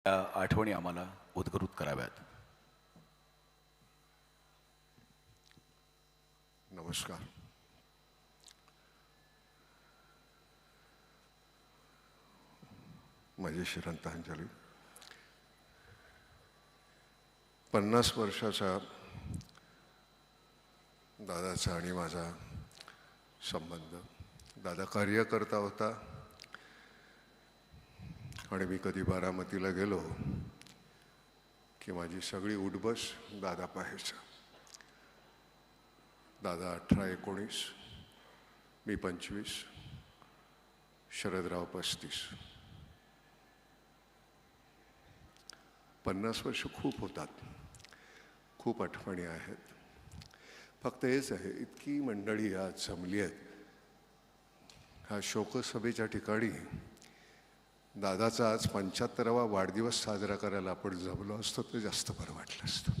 त्या आठवणी आम्हाला उद्गृत कराव्यात. नमस्कार. माझी श्रद्धांजली. 50 वर्षाचा दादाचा आणि माझा संबंध. दादा कार्यकर्ता होता आणि मी कधी बारामतीला गेलो की माझी सगळी उठबस दादा पाहायचा. दादा 18-19, मी 25, शरदराव 35. 50 वर्ष खूप होतात, खूप आठवणी आहेत. फक्त हेच आहे, इतकी मंडळी आज जमली आहेत. ह्या शोकसभेच्या ठिकाणी दादाचा आज 75वा वाढदिवस साजरा करायला आपण जमलो असतो तर जास्त बरं वाटलं असतं.